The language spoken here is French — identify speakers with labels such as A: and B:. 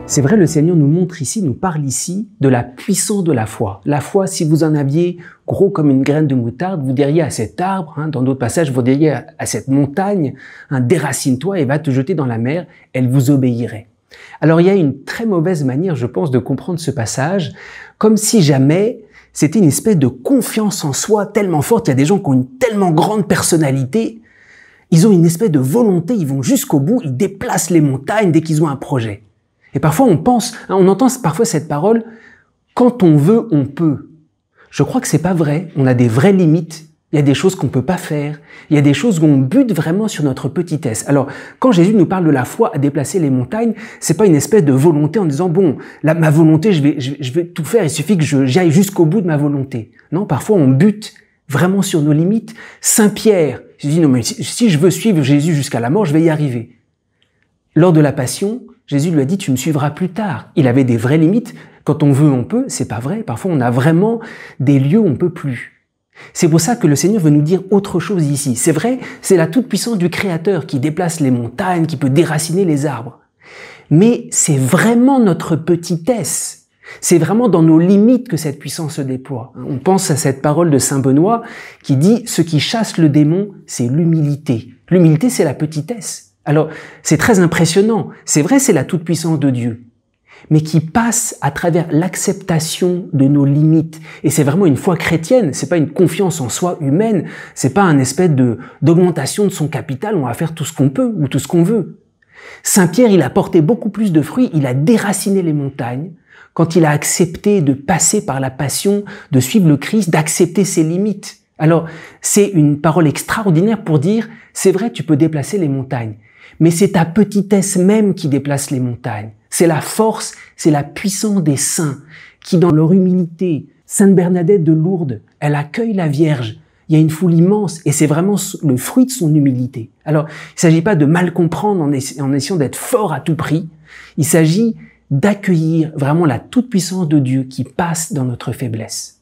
A: C'est vrai, le Seigneur nous montre ici, nous parle ici de la puissance de la foi. La foi, si vous en aviez gros comme une graine de moutarde, vous diriez à cet arbre, dans d'autres passages, vous diriez à cette montagne, déracine-toi et va te jeter dans la mer, elle vous obéirait. Alors il y a une très mauvaise manière, je pense, de comprendre ce passage, comme si jamais c'était une espèce de confiance en soi tellement forte. Il y a des gens qui ont une tellement grande personnalité, ils ont une espèce de volonté, ils vont jusqu'au bout, ils déplacent les montagnes dès qu'ils ont un projet. Et parfois on pense, on entend parfois cette parole, quand on veut, on peut. Je crois que c'est pas vrai. On a des vraies limites. Il y a des choses qu'on peut pas faire. Il y a des choses où on bute vraiment sur notre petitesse. Alors, quand Jésus nous parle de la foi à déplacer les montagnes, c'est pas une espèce de volonté en disant, bon, là, ma volonté, je vais tout faire. Il suffit que j'aille jusqu'au bout de ma volonté. Non, parfois on bute vraiment sur nos limites. Saint Pierre, il dit, non, mais si je veux suivre Jésus jusqu'à la mort, je vais y arriver. Lors de la Passion, Jésus lui a dit, tu me suivras plus tard. Il avait des vraies limites. Quand on veut, on peut. C'est pas vrai. Parfois, on a vraiment des lieux où on peut plus. C'est pour ça que le Seigneur veut nous dire autre chose ici. C'est vrai, c'est la toute-puissance du Créateur qui déplace les montagnes, qui peut déraciner les arbres. Mais c'est vraiment notre petitesse. C'est vraiment dans nos limites que cette puissance se déploie. On pense à cette parole de Saint Benoît qui dit, ce qui chasse le démon, c'est l'humilité. L'humilité, c'est la petitesse. Alors, c'est très impressionnant. C'est vrai, c'est la toute-puissance de Dieu, mais qui passe à travers l'acceptation de nos limites. Et c'est vraiment une foi chrétienne. C'est pas une confiance en soi humaine. C'est pas un espèce d'augmentation de son capital. On va faire tout ce qu'on peut ou tout ce qu'on veut. Saint Pierre, il a porté beaucoup plus de fruits. Il a déraciné les montagnes quand il a accepté de passer par la passion, de suivre le Christ, d'accepter ses limites. Alors, c'est une parole extraordinaire pour dire, c'est vrai, tu peux déplacer les montagnes, mais c'est ta petitesse même qui déplace les montagnes. C'est la force, c'est la puissance des saints qui, dans leur humilité, Sainte Bernadette de Lourdes, elle accueille la Vierge. Il y a une foule immense et c'est vraiment le fruit de son humilité. Alors, il ne s'agit pas de mal comprendre en essayant d'être fort à tout prix. Il s'agit d'accueillir vraiment la toute-puissance de Dieu qui passe dans notre faiblesse.